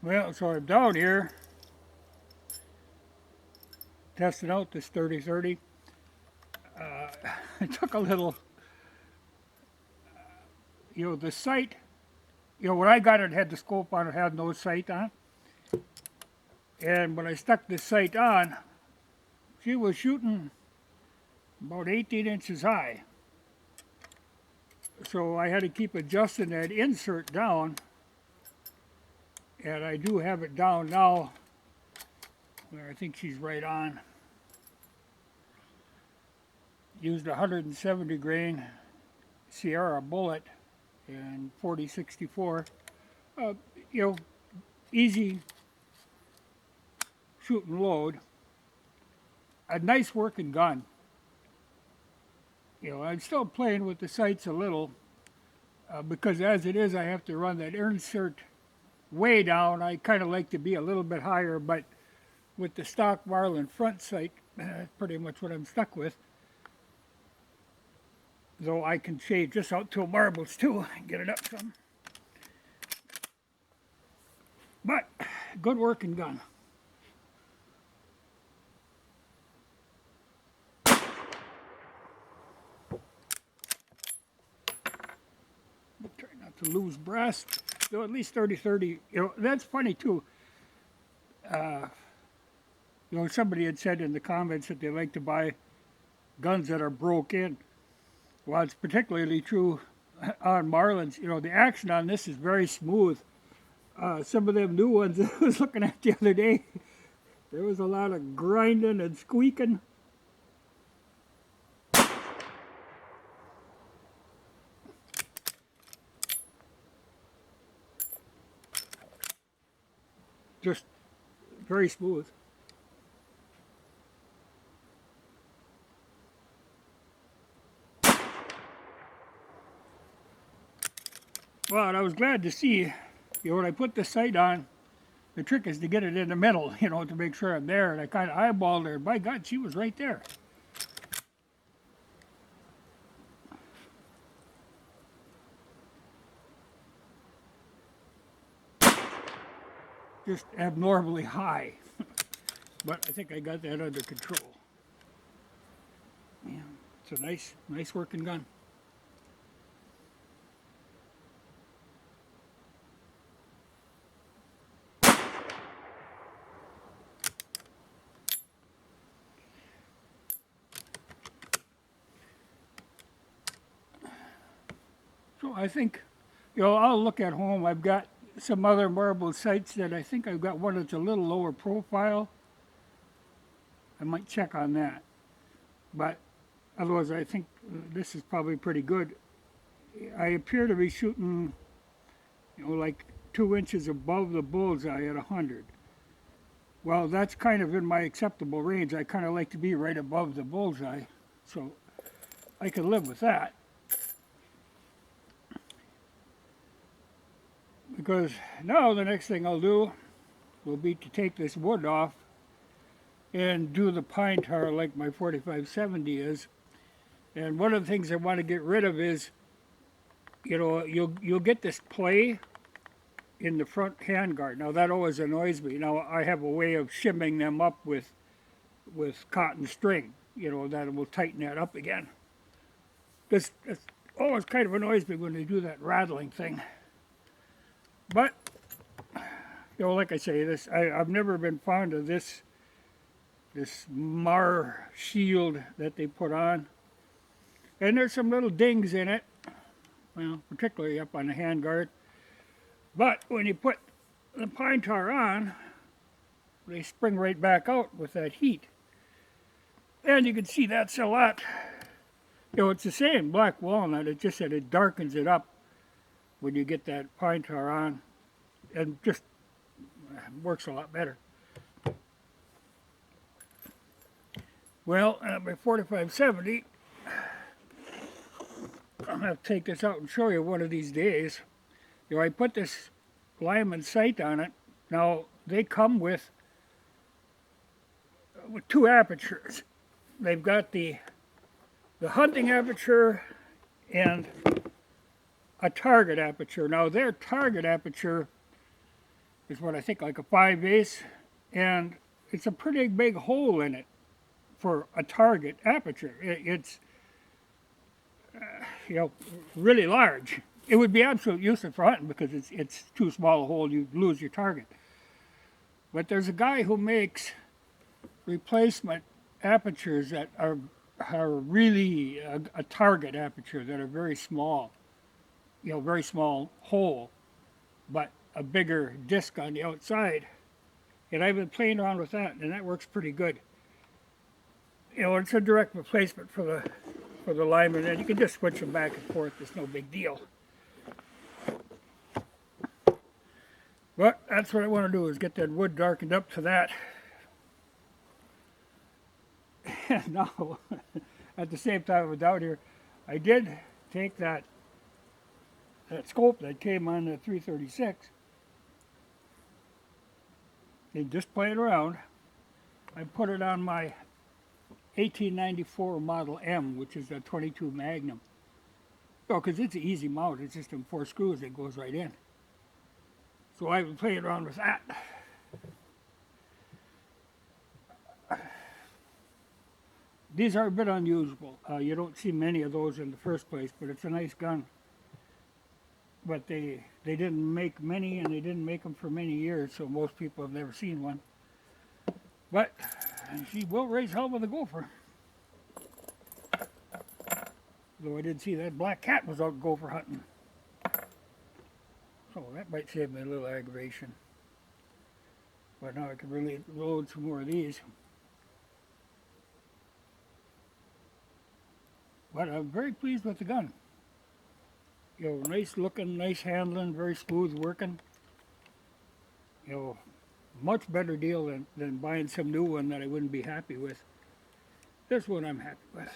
Well, so I'm down here testing out this 30-30. I took a little, the sight, when I got it, had the scope on it, had no sight on. And when I stuck the sight on, she was shooting about 18 inches high. So I had to keep adjusting that insert down. And I do have it down now, where I think she's right on. Used a 170 grain Sierra bullet and 4064. Uh, you know, easy shoot and load. A nice working gun. I'm still playing with the sights a little because as it is, I have to run that insert way down. I kind of like to be a little bit higher, but with the stock Marlin front sight, that's pretty much what I'm stuck with. Though I can shave just out to marbles too and get it up some. But good working gun. Try not to lose breast. So at least 30-30. That's funny too. Somebody had said in the comments that they like to buy guns that are broke in. Well, it's particularly true on Marlins. The action on this is very smooth. Some of them new ones I was looking at the other day, there was a lot of grinding and squeaking. Just very smooth. Well, and I was glad to see, when I put the sight on, the trick is to get it in the middle, to make sure I'm there. And I kind of eyeballed her. By God, she was right there. Just abnormally high. But I think I got that under control. Yeah, it's a nice working gun. So I think, I'll look at home. I've got some other marble sights that I think I've got one that's a little lower profile. I might check on that. But otherwise, I think this is probably pretty good. I appear to be shooting, like 2 inches above the bullseye at 100. Well, that's kind of in my acceptable range. I kind of like to be right above the bullseye, so I can live with that. Because now the next thing I'll do will be to take this wood off and do the pine tar like my 4570 is. And one of the things I want to get rid of is, you'll get this play in the front handguard. Now that always annoys me. Now I have a way of shimming them up with cotton string, that will tighten that up again. This always kind of annoys me when they do that rattling thing. But like I say, I've never been fond of this Mar shield that they put on. And there's some little dings in it, well, particularly up on the handguard. But when you put the pine tar on, they spring right back out with that heat. And you can see that's a lot. It's the same black walnut, it's just that it darkens it up when you get that pine tar on, and just works a lot better. Well, my 4570, I'm going to take this out and show you one of these days. I put this Lyman sight on it. Now, they come with 2 apertures. They've got the hunting aperture and a target aperture. Now, their target aperture It's what I think like a 5/8, and it's a pretty big hole in it for a target aperture. It's you know really large. It would be absolute useless for hunting because it's too small a hole. You lose your target. But there's a guy who makes replacement apertures that are really a target aperture that are very small. Very small hole, but a bigger disc on the outside. And I've been playing around with that, and that works pretty good. It's a direct replacement for the lineman, and you can just switch them back and forth. It's no big deal. But that's what I want to do is get that wood darkened up to that. And now, at the same time I was out here, I did take that scope that came on the 336 and just playing around. I put it on my 1894 Model M, which is a 22 Magnum. Because it's an easy mount. It's just in 4 screws that goes right in. So I've been playing around with that. These are a bit unusual. You don't see many of those in the first place, but it's a nice gun. But they didn't make many, and they didn't make them for many years, so most people have never seen one. But she will raise hell with a gopher. Though I did see that black cat was out gopher hunting. So that might save me a little aggravation. But now I can really load some more of these. But I'm very pleased with the gun. Nice looking, nice handling, very smooth working. Much better deal than buying some new one that I wouldn't be happy with. This one I'm happy with.